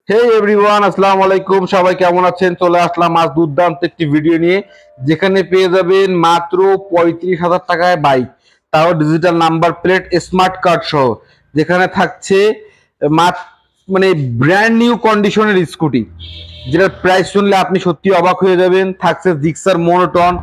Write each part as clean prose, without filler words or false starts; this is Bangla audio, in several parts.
হে এভরিওয়ান, আসসালামু আলাইকুম। সবাই কেমন আছেন? চলে আসলাম আজ দুর্দান্ত একটি ভিডিও নিয়ে, যেখানে পেয়ে যাবেন মাত্র 35,000 টাকায় বাইক, তাও digital number plate smart card সহ। যেখানে থাকছে মাত্র মানে ব্র্যান্ড নিউ কন্ডিশনের স্কুটি, যেটার প্রাইস শুনলে আপনি সত্যি অবাক হয়ে যাবেন। থাকছে জিক্সার মোনোটন,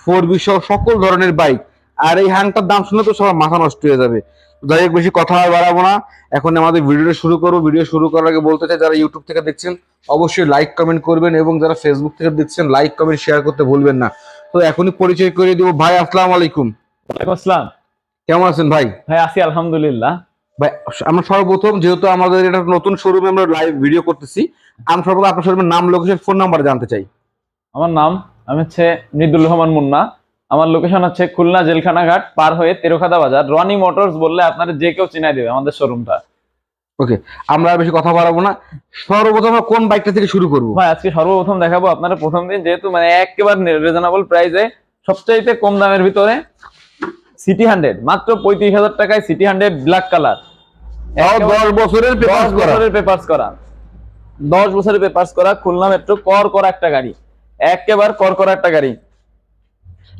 4বি সহ সকল ধরনের বাইক। আর এই হ্যাংটার দাম শুনলে তো সবার মাথা নষ্ট হয়ে যাবে। যাই হোক, বেশি কথা আর বাড়াবো না, এখন আমাদের ভিডিওটা শুরু করবো। ভিডিও শুরু করার আগে বলতে চাই, যারা ইউটিউব থেকে দেখছেন অবশ্যই লাইক কমেন্ট করবেন, এবং যারা ফেসবুক থেকে দেখছেন লাইক কমেন্ট শেয়ার করতে ভুলবেন না। তো এখনই পরিচয় করে দিব। ভাই আসসালামু আলাইকুম। ওয়ালাইকুম আসসালাম। কেমন আছেন ভাই? ভাই আছি আলহামদুলিল্লাহ। ভাই, আমরা সর্বপ্রথম, যেহেতু আমাদের এটা নতুন শোরুমে আমরা লাইভ ভিডিও করতেছি, আমি সর্বপ্রথম আপনার শোরুমের নাম, লোকেশন, ফোন নাম্বার জানতে চাই। আমার নাম, আমি হচ্ছে মৃদুল রহমান মুন্না। আমার লোকেশন হচ্ছে খুলনা জেলখানা ঘাট পার হয়ে তেরোখাদা বাজার। রনি মোটরস বললে আপনারা যে কেউ চিনাই দেবে আমাদের শোরুমটা। ওকে, আমরা আর বেশি কথা বাড়াবো না। সর্বপ্রথম আমরা কোন বাইকটা থেকে শুরু করব? ভাই আজকে সর্বপ্রথম দেখাবো আপনারা প্রথম দিন, যেহেতু মানে একেবারে রিজনেবল প্রাইসে সবচাইতে কম দামের ভিতরে সিটি 100 মাত্র 35,000 টাকায়। সিটি 100 ব্ল্যাক কালার, 10 বছরের পেপারস করা। 10 বছরের পেপারস করা খুলনা মেট্রো কর করা একটা গাড়ি, একেবারে কর করা একটা গাড়ি।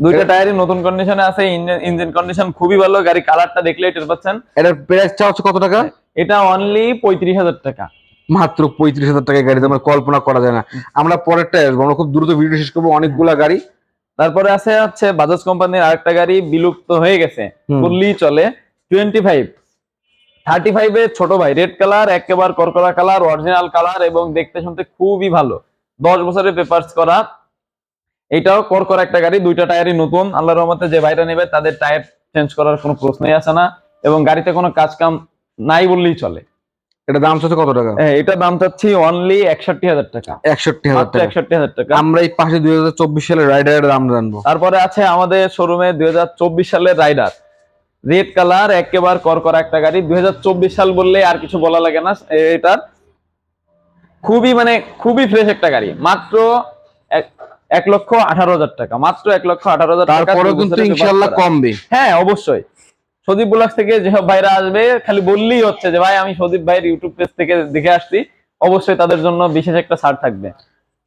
দুইটা টায়ারই নতুন কন্ডিশনে আছে, ইঞ্জিন কন্ডিশন খুবই ভালো। গাড়ি কালারটা দেখলেই টের পাচ্ছেন। এটার প্রাইসটা হচ্ছে কত টাকা? এটা অনলি 35,000 টাকা। মাত্র 35,000 টাকায় গাড়ি, আমার কল্পনা করা যায় না। আমরা পরেরটাই আসবো, আমরা খুব দ্রুত ভিডিও শেষ করবো, অনেকগুলা গাড়ি। তারপরে আছে হচ্ছে বাজাজ কোম্পানির আরেকটা গাড়ি, বিলুপ্ত হয়ে গেছে বললেই চলে, 35 এর ছোট ভাই, রেড কালার, একেবারে করকরা কালার, অরিজিনাল কালার, এবং দেখতে শুনতে খুবই ভালো। 10 বছরের পেপারস করা, এটাও করকরা একটা গাড়ি। দুইটা টায়ারই নতুন। আল্লাহর রহমতে যে ভাইরা নেবে তাদের টায়ার চেঞ্জ করার কোনো প্রশ্নই আসে না, এবং গাড়িতে কোনো কাজ কাম নাই বললেই চলে। এটা দাম হচ্ছে কত টাকা? এটা দাম চাচ্ছি অনলি 61,000 টাকা। 61,000 টাকা। 61,000 টাকা। আমরা এই পাশে 2024 সালের রাইডারের দাম জানবো। তারপরে আছে আমাদের শোরুমে 2024 সালের রাইডার, রেড কালার, একেবারে করকরা একটা গাড়ি। 2024 সাল বললে আর কিছু বলা লাগে না। এটার খুবই ফ্রেশ একটা গাড়ি। মাত্র 1,18,000 টাকা। মাত্র 1,18,000 টাকা। তারপরে কিন্তু ইনশাআল্লাহ কমবে। হ্যাঁ অবশ্যই। সদীপ ব্লগস থেকে যেসব ভাইরা আসবে, খালি বললেই হচ্ছে যে ভাই আমি সদীপ ভাইয়ের ইউটিউব পেজ থেকে দেখে আসছি, অবশ্যই তাদের জন্য বিশেষ একটা ছাড় থাকবে।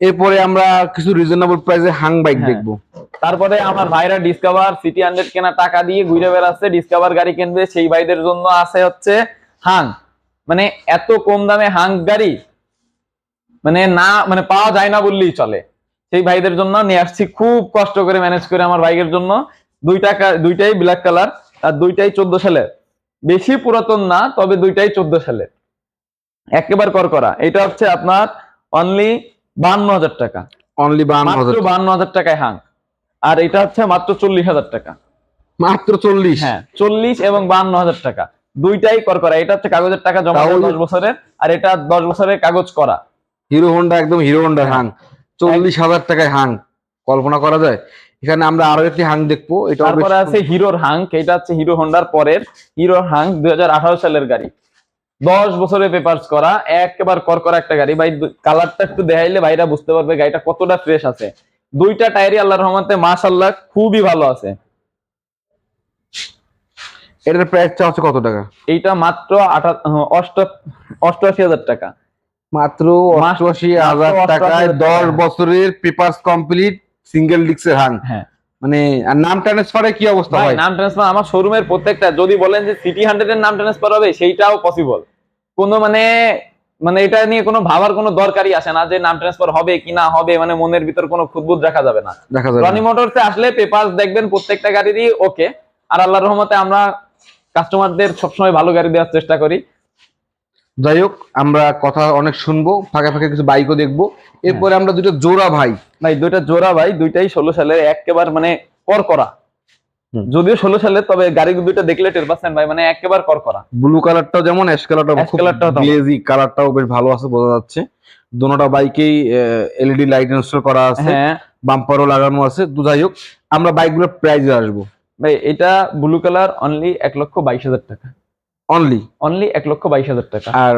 এরপরে আমরা কিছু রিজনেবল প্রাইসে হাং বাইক দেখবো। তারপরে আমার ভাইরা ডিসকভার সিটি 100 কেনা টাকা দিয়ে ঘুরে বেড়াচ্ছে, ডিসকভার গাড়ি কিনবে, সেই ভাইদের জন্য আছে হচ্ছে হাং। মানে এত কম দামে হাং গাড়ি মানে পাওয়া যায় না বললেই চলে। সেই ভাইদের জন্য নিয়ে আসছি, খুব কষ্ট করে ম্যানেজ করে আমার বাইকের জন্য। দুইটাই ব্ল্যাক কালার, আর দুইটাই 14 সালের। বেশি পুরাতন না, তবে দুইটাই 14 সালের, একেবারে করকরা। এটা হচ্ছে আপনার অনলি 52,000 টাকা। অনলি 52,000 টাকায় হাং। আর এটা হচ্ছে মাত্র 40,000 টাকা। মাত্র 40? হ্যাঁ 40 এবং 52,000 টাকা, দুইটাই করকরা। এটা হচ্ছে কাগজের টাকা জমা 10 বছরের, আর এটা 10 বছরের কাগজ করা। হিরো হোন্ডা, একদম হিরো হোন্ডা হাং, 40,000 টাকায় হাং, কল্পনা করা যায়? এখানে আমরা আরো একটি হাং দেখবো। এটা তারপরে আছে হিরোর হাং। এটা হচ্ছে হিরো হোন্ডার পরের হিরোর হাং, 2018 সালের গাড়ি, 10 বছরের পেপারস করা, একেবারে করকরা একটা গাড়ি। ভাই কালারটা একটু দেখাইলে ভাইরা বুঝতে পারবে গাড়িটা কতটা ফ্রেশ আছে। দুইটা টায়ারই আল্লাহর রহমতে মাশাআল্লাহ খুবই ভালো আছে। এটার প্রাইসটা হচ্ছে কত টাকা? এইটা মাত্র 88,000 টাকা। মাত্র 88,000 টাকায় 10 বছরের পেপারস কমপ্লিট সিঙ্গেল ডিস্কের হাং। হ্যাঁ, মানে আর নাম ট্রান্সফারে কি অবস্থা ভাই? হয়? নাম ট্রান্সফার আমার শোরুমের প্রত্যেকটা, যদি বলেন যে সিটি 100 এর নাম ট্রান্সফার হবে, সেইটাও পসিবল। কোনো মানে এটা নিয়ে কোনো ভাবার কোনো দরকারই আসে না যে নাম ট্রান্সফার হবে কি না হবে, মানে মনের ভিতর কোনো খুঁতবুদ রাখা যাবে না। রনি মোটরসে আসলে পেপারস দেখবেন প্রত্যেকটা গাড়িরই ওকে। আর আল্লাহর রহমতে আমরা কাস্টমারদের সবসময় ভালো গাড়ি দেওয়ার চেষ্টা করি। যাই হোক, আমরা কথা অনেক শুনবো, ফাঁকে ফাঁকে কিছু বাইকও দেখবো। এরপরে আমরা দুটো জোড়া ভাই, দুইটা জোড়া ভাই, দুইটাই 16 সালের, একেবারে মানে করকরা। যদিও 16 সালের, তবে গাড়ি দুইটা দেখলে টের পাচ্ছেন ভাই, মানে একেবারে করকরা। ব্লু কালারটাও যেমন, অ্যাশ কালারটাও গ্লেজি কালারটাও বেশ ভালো আছে, বোঝা যাচ্ছে। দুটোটা বাইকেই এলইডি লাইট ইনস্টল করা আছে, বাম্পারও লাগানো আছে। যাই হোক, আমরা বাইকগুলোর প্রাইসে আসবো। ভাই এটা ব্লু কালার অনলি 1,22,000 টাকা। অনলি 1,22,000 টাকা। আর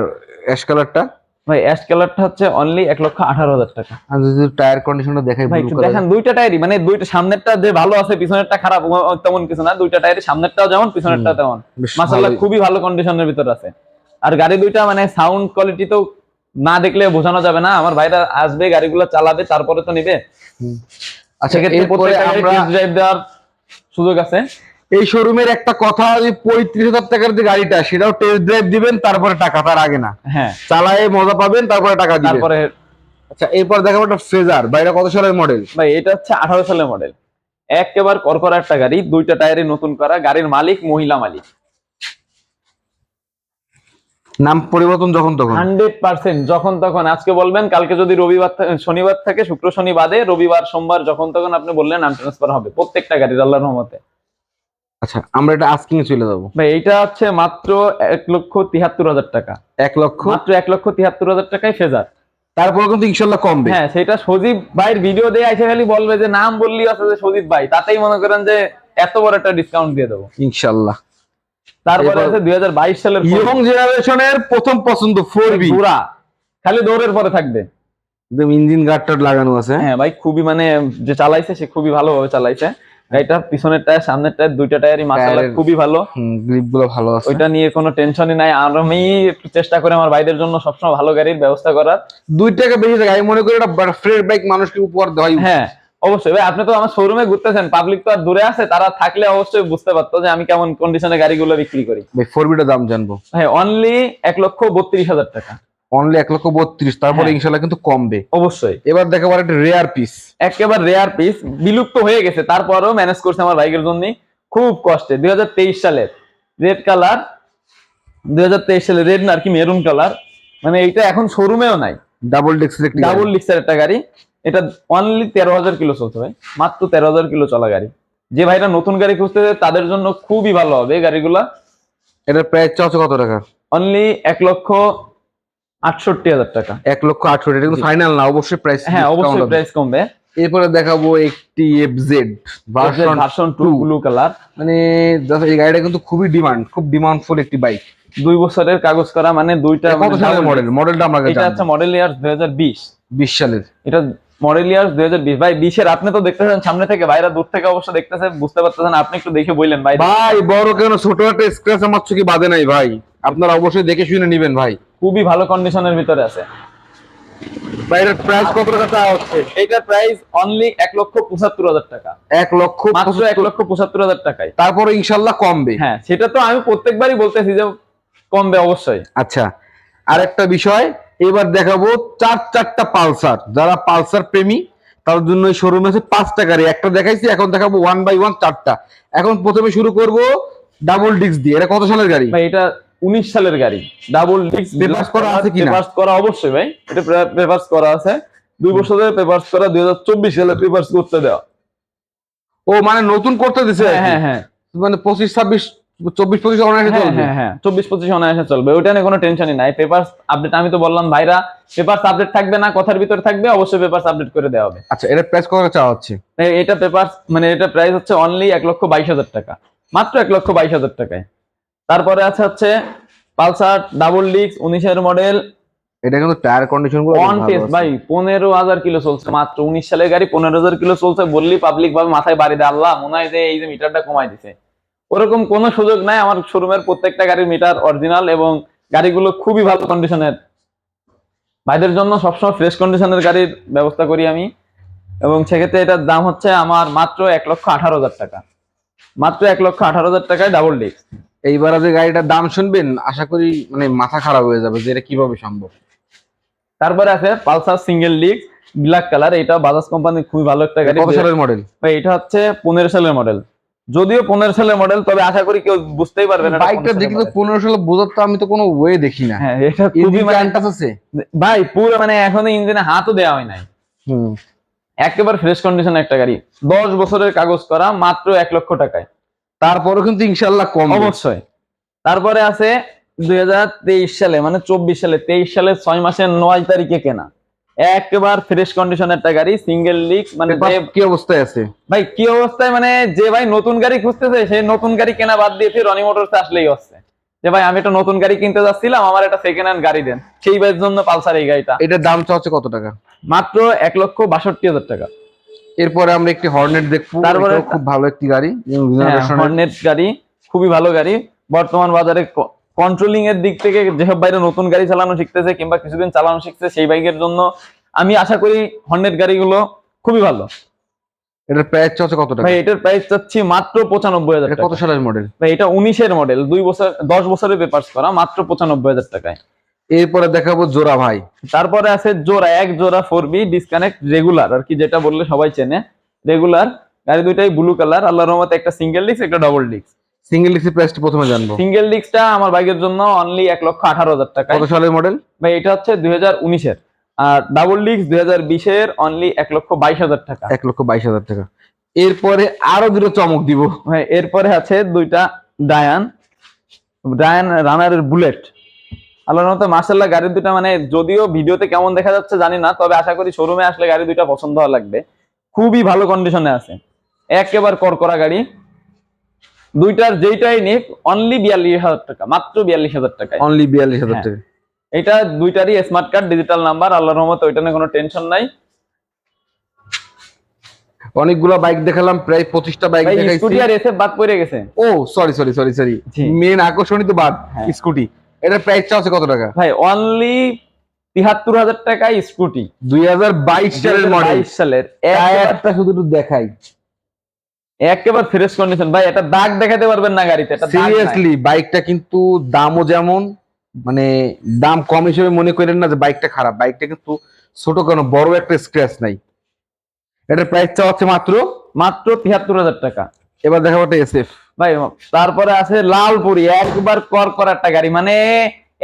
অ্যাশ কালারটা? ভাই অ্যাশ কালারটা হচ্ছে অনলি 1,18,000 টাকা। আর যদি টায়ার কন্ডিশনটা দেখাই, ভাই একটু দেখেন, দুইটা টায়ারই মানে দুইটা, সামনেরটা যে ভালো আছে পিছনেরটা খারাপ তেমন কিছু না। দুইটা টায়ারই, সামনেরটাও যেমন পিছনেরটাও তেমন, মাশাআল্লাহ খুবই ভালো কন্ডিশনের ভিতর আছে। আর গাড়ি দুইটা মানে সাউন্ড কোয়ালিটি তো না দেখলে বোঝানো যাবে না। আমার ভাইরা আসবে, গাড়িগুলো চালাবে, তারপরে তো নিবে। আচ্ছা, সেক্ষেত্রে এরপরে প্রত্যেকটা গাড়ি আমরা টেস্ট ড্রাইভ দেওয়ার সুযোগ আছে। এই শোরুমের একটা কথা, যে 35,000 টাকার যে গাড়িটা সেটাও টেস্ট ড্রাইভ দিবেন, তারপরে টাকা, তার আগে না। হ্যাঁ, চালায়ে মজা পাবেন, তারপরে টাকা দিবেন। তারপরে আচ্ছা, এরপর দেখাবো একটা ফ্রেজার। বাইরে কত সালের মডেল? ভাই এটা হচ্ছে 18 সালের মডেল, একেবারে করকরা একটা গাড়ি, দুইটা টায়ারই নতুন করা, গাড়ির মালিক মহিলা মালিক। নাম পরিবর্তন যখন তখন? 100% যখন তখন। আজকে বলবেন, কালকে যদি রবিবার শনিবার থাকে, শুক্র শনি বাদে রবিবার সোমবার যখন তখন আপনি বললেন নাম ট্রান্সফার হবে প্রত্যেকটা গাড়ির, আল্লাহর রহমতে। আচ্ছা, আমরা এটা আস্কিং এ চলে যাবো। ভাই এইটা হচ্ছে মাত্র 1,73,000 টাকা। 1 লক্ষ? মাত্র 1,73,000 টাকায় ফেজার। তারপরে কিন্তু ইনশাল্লাহ কমবে। হ্যাঁ, সেটা সজীব ভাইয়ের ভিডিও দিয়ে এসে খালি বলবে যে নাম বললি আছে যে সজীব ভাই, তাতেই মনে করেন যে এত বড় একটা ডিসকাউন্ট দিয়ে দেবো ইনশাল্লাহ। তারপরে আছে 2022 সালের ইয়ং জেনারেশনের প্রথম পছন্দ 4B, পুরা খালি দৌড়ের পরে থাকবে। একদম ইঞ্জিন গার্ডটা লাগানো আছে। হ্যাঁ ভাই, খুবই মানে যে চালাইছে সে খুবই ভালোভাবে চালাইছে গাড়িটা। পিছনের টায়ার, সামনের টায়ার, দুইটা টায়ারই মাশাআল্লাহ খুবই ভালো। গ্রিপ গুলো ভালো আছে, ওইটা নিয়ে কোনো টেনশনই নাই। আর আমি একটু চেষ্টা করি আমার ভাইদের জন্য সবসময় ভালো গাড়ির ব্যবস্থা করার। 2 টাকা বেশি থাকে, আমি মনে করি এটা ফ্রেশ বাইক মানুষকে উপহার দেওয়াই উচিত। হ্যাঁ অবশ্যই ভাই, আপনি তো আমার শোরুমে ঘুরতেছেন, পাবলিক তো আর দূরে আছে, তারা থাকলে অবশ্যই বুঝতে পারতো যে আমি কেমন কন্ডিশনে গাড়িগুলো বিক্রি করি। ভাই 4B টার দাম জানবো? হ্যাঁ, অনলি 1,32,000 টাকা। অনলি 1,32,000, তারপরে হ্যাঁ। ইনশাল্লাহ কিন্তু কমবে অবশ্যই। এবার দেখাবো একটা রেয়ার পিস, একেবারে রেয়ার পিস, বিলুপ্ত হয়ে গেছে, তারপরেও ম্যানেজ করছে আমার বাইকের জন্য খুব কষ্টে। 2023 সালের রেড কালার, 2023 সালের রেড না আর কি মেরুন কালার, মানে এইটা এখন শোরুমেও নাই। ডাবল ডিস্কের একটি ডাবল ডিক্সের একটা গাড়ি। এটা অনলি 13,000 কিলো চলছে ভাই, মাত্র 13,000 কিলো চলা গাড়ি। যে ভাইরা নতুন গাড়ি খুঁজতেছে তাদের জন্য খুবই ভালো হবে এই গাড়িগুলা। এটার প্রাইস চাচ্ছে কত টাকা? অনলি 1,68,000 টাকা। 1,68,000, এটা কিন্তু ফাইনাল না, অবশ্যই প্রাইস। হ্যাঁ অবশ্যই প্রাইস কমবে। এরপরে দেখাবো একটি FZ ভার্সন 2 ব্লু কালার। মানে এই গাড়িটা কিন্তু খুবই খুব ডিমান্ডফুল একটি বাইক। 2 বছরের কাগজ করা, মানে দুইটা। কত সালের মডেল? মডেলটা আমরা এটা হচ্ছে মডেল ইয়ার 2020। 20 সালের এটা মডেল ইয়ার 2020 ভাই। 20 এর আপনি তো দেখতেছেন সামনে থেকে, ভাইরা দূর থেকে অবশ্য দেখতেছে, বুঝতে পারতেছেন। আপনি একটু দেখে বললেন ভাই। ভাই বড় কেন, ছোট একটা স্ক্র্যাচ আমার চোখে বাদে নাই ভাই, আপনারা অবশ্যই দেখে শুনে নেবেন ভাই। খুবই ভালো কন্ডিশনের ভিতরে আছে। বাইরের প্রাইস কত টাকা চাওয়া হচ্ছে? এইটার প্রাইস অনলি 1,75,000 টাকা। 1,75,000 টাকায়। তারপরে ইনশাল্লাহ কমবে। হ্যাঁ, সেটা তো আমি প্রত্যেকবারই বলতেছি যে কমবে অবশ্যই। আচ্ছা, আরেকটা বিষয়, এবার দেখাবো চারটা পালসার। যারা পালসার প্রেমী তার জন্য এই শোরুমে আছে 5টা গাড়ি। একটা দেখাইছি, এখন দেখাবো 1 বাই 1 4টা। এখন প্রথমে শুরু করব ডাবল ডিস্ক দিয়ে। এটা কত সালের গাড়ি? ভাই এটা 19 সালের গাড়ি, ডাবল ডিস্ক। পেপারস করা আছে কিনা? পেপারস করা অবশ্যই ভাই, এটা পেপারস করা আছে। 2 বছরের পেপারস করা, 2024 সালে পেপারস করতে দেওয়া। ও মানে নতুন করতে দিছে? হ্যাঁ হ্যাঁ, মানে 25 26 24 25 অনায়াসে চলবে। হ্যাঁ 24-25 অনায়াসে চলবে, ওইটা নিয়ে কোনো টেনশনই নাই। পেপারস আপডেট, আমি তো বললাম ভাইরা পেপারস আপডেট থাকবে না, কথার ভিতরে থাকবে, অবশ্যই পেপারস আপডেট করে দেওয়া হবে। আচ্ছা, এর প্রাইস কত চাওয়া হচ্ছে? এটা পেপারস মানে এটা প্রাইস হচ্ছে অনলি 1,22,000 টাকা, মাত্র 1,22,000 টাকায়। তারপরে হচ্ছে পালসার ডাবল ডিস্ক 19 এর মডেল। এটা কিন্তু টায়ার কন্ডিশন গুলো অন টেস্ট ভাই, 15,000 কিলো চলছে, মাত্র 19 সালের গাড়ি 15,000 কিলো চলছে বললি পাবলিক ভাবে মাথায় বাড়ি দেয়। আল্লাহ, মনে হয় যে এই যে মিটারটা কমাই দিছে, ওরকম কোনো সুযোগ নাই। আমার শোরুমের প্রত্যেকটা গাড়ির মিটার অরিজিনাল এবং গাড়িগুলো খুবই ভালো কন্ডিশনের। ভাইদের জন্য সবসময় ফ্রেশ কন্ডিশনের গাড়ির ব্যবস্থা করি আমি, এবং সেক্ষেত্রে এটার দাম হচ্ছে আমার মাত্র 1,18,000 টাকা। মাত্র 1,18,000 টাকায় ডাবল ডিস্ক। এইবার যে গাড়িটার দাম শুনবেন, আশা করি মানে মাথা খারাপ হয়ে যাবে যে এটা কিভাবে সম্ভব। তারপরে আছে Pulsar single disc black colour, এটা বাজাজ কোম্পানির খুবই ভালো একটা গাড়ি। কত সালের মডেল? ভাই এটা হচ্ছে 15 সালের মডেল, যদিও 15 সালের মডেল, তবে আশা করি কেউ বুঝতেই পারবে না বাইকটা দেখি তো 15 সালে বোঝার তো আমি তো কোনো ওয়ে দেখি না। হ্যাঁ, এটা খুবই মানে আছে ভাই, পুরো মানে এখনো ইঞ্জিনে হাতও দেওয়া হয় নাই। একেবারে ফ্রেশ কন্ডিশন একটা গাড়ি, 10 বছরের কাগজ করা, মাত্র 1 লক্ষ টাকায়। তারপরে কিন্তু ইনশাল্লাহ কম অবশ্যই। তারপরে আছে 2023 সালে, মানে 24 সালে, 23 সালের 6 মাসের 9 তারিখে কেনা, একেবারে ফ্রেশ কন্ডিশন একটা গাড়ি, সিঙ্গেল ডিস্ক। মানে কি অবস্থায় আছে ভাই, কি অবস্থায় মানে যে ভাই নতুন গাড়ি খুঁজতেছে সে নতুন গাড়ি কেনা বাদ দিয়ে রনি মোটরসে আসলেই হচ্ছে যে ভাই আমি একটা নতুন গাড়ি কিনতে যাচ্ছিলাম, আমার একটা সেকেন্ড হ্যান্ড গাড়ি দেন। সেই ভাইয়ের জন্য পালসার এই গাড়িটা। এটার দাম চাচ্ছে কত টাকা? মাত্র 1,62,000 টাকা। এরপরে আমরা একটি হর্নেট দেখবো, তারপরে খুব ভালো একটি গাড়ি, হর্নেট গাড়ি খুবই ভালো গাড়ি, বর্তমান বাজারে কন্ট্রোলিং এর দিক থেকে যেসব বাইরে নতুন গাড়ি চালানো শিখতেছে কিংবা কিছুদিন চালানো শিখছে সেই বাইকের জন্য আমি আশা করি হর্নেট গাড়িগুলো খুবই ভালো। এটার প্রাইস হচ্ছে কত টাকা? ভাই এটার প্রাইস চাচ্ছি মাত্র 95,000 এটা টাকা। কত সালের মডেল? ভাই এটা 19-এর মডেল, 10 বছরের পেপারস করা, মাত্র 95,000 টাকায়। এরপরে দেখাবো জোড়া ভাই। তারপরে আছে জোড়া, এক জোড়া 4B ডিসকানেক্ট রেগুলার আর কি, যেটা বললে সবাই চেনে রেগুলার। গাড়ি দুইটাই ব্লু কালার, আল্লাহর রহমতে একটা সিঙ্গেল ডিস্ক একটা ডবল ডিস্ক। সিঙ্গেল ডিস্কের প্রাইসটা প্রথমে জানবো। সিঙ্গেল ডিস্কটা আমার বাইকের জন্য অনলি 1,18,000 টাকা। কত সালের মডেল? ভাই এটা হচ্ছে 2019-এর, আর ডাবল ডিস্ক 2020-এর অনলি 1,22,000 টাকা। 1,22,000 টাকা। এরপরে আরো দুটো চমক দিব ভাই এরপরে আছে দুইটা ডায়ান রানারের বুলেট। আল্লাহর রহমতে মাশাআল্লাহ গাড়ি দুটা মানে যদিও ভিডিওতে কেমন দেখা যাচ্ছে জানি না, তবে আশা করি শোরুমে আসলে গাড়ি দুইটা পছন্দ হওয়া লাগবে। খুবই ভালো কন্ডিশনে আছে, একেবারে করকরা গাড়ি। দুইটার যেইটাই নিক অনলি 42,000 টাকা, মাত্র 42,000 টাকায়। অনলি 42,000 টাকা। এটা দুইটারই স্মার্ট কার্ড, ডিজিটাল নাম্বার, আল্লাহর রহমতে ওইটা নিয়ে কোনো টেনশন নাই। অনেকগুলো বাইক দেখালাম, প্রায় 25টা বাইক ভাই দেখাইছি। স্কুটি আর এসএফ বাদ পড়ে গেছে। ও সরি সরি সরি সরি, জি। মেন আকর্ষণই তো বাদ, হ্যাঁ। স্কুটি। এটার প্রাইসটা হচ্ছে কত টাকা? ভাই অনলি 73,000 টাকায় স্কুটি, 2022 সালের মডেল। 2022 সালের। টায়ারটা শুধু একটু দেখাই, একেবারে ফ্রেশ কন্ডিশন ভাই, এটা দাগ দেখাতে পারবেন না গাড়িতে, এটা দাগ নাই। সিরিয়াসলি বাইকটা কিন্তু দামও যেমন, মানে দাম কম হিসেবে মনে করেন না যে বাইকটা খারাপ, বাইকটা কিন্তু ছোট কোনো বড় একটা স্ক্র্যাচ নাই। এটার প্রাইসটা হচ্ছে মাত্র মাত্র 73,000 টাকা। এবার দেখাবো একটা এসএফ ভাই তারপরে আছে লালপুরি, একবার করা একটা গাড়ি, মানে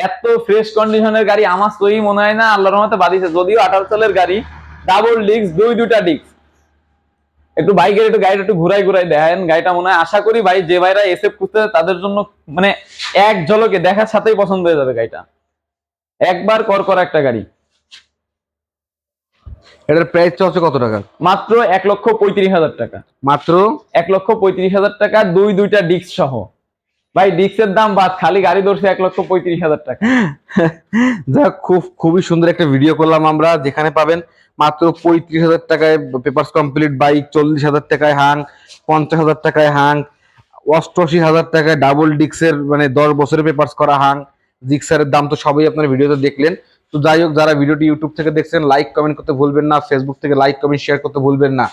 এত ফ্রেশ কন্ডিশনের গাড়ি আমার সই মনে হয় না আল্লাহর রহমতে বাদিছে। যদিও 18 সালের গাড়ি, ডাবল ডিস্ক, দুইটা ডিস্ক। একটু বাইকের একটু গাড়িটা একটু ঘুরাই দেখেন গাড়িটা, মনে হয় আশা করি ভাই যে ভাইরা এসএফ খুঁজতে তাদের জন্য মানে এক ঝলকে দেখার সাথেই পছন্দ হয়ে যাবে গাড়িটা, একবার করা একটা গাড়ি। এটার প্রাইসটা হচ্ছে কত টাকা? মাত্র 1,35,000 টাকা। মাত্র 1,35,000 টাকা, দুইটা ডিস্ক সহ। ভাই ডিস্কের দাম বাদ, খালি গাড়ি ধরছে 1,35,000 টাকা। যাক, খুবই সুন্দর একটা ভিডিও করলাম আমরা, যেখানে পাবেন মাত্র 35,000 টাকায় পেপারস কমপ্লিট বাইক, 40,000 টাকায় হাং, 50,000 টাকায় হাং, 88,000 টাকায় ডাবল ডিক্সের মানে 10 বছরের পেপারস করা হাং। জিক্সারের দাম তো সবাই আপনার ভিডিওতে দেখলেন। তো যাই হোক, যারা ভিডিওটি ইউটিউব থেকে দেখছেন লাইক কমেন্ট করতে ভুলবেন না, ফেসবুক থেকে লাইক কমেন্ট শেয়ার করতে ভুলবেন না।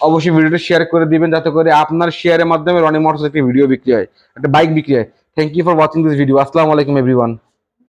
অবশ্যই ভিডিওটি শেয়ার করে দিবেন, যাতে করে আপনার শেয়ারের মাধ্যমে রনি মোটরস একটি ভিডিও বিক্রি হয়, একটা বাইক বিক্রি হয়। Thank you for watching this video. আসসালামু আলাইকুম এভরিওয়ান।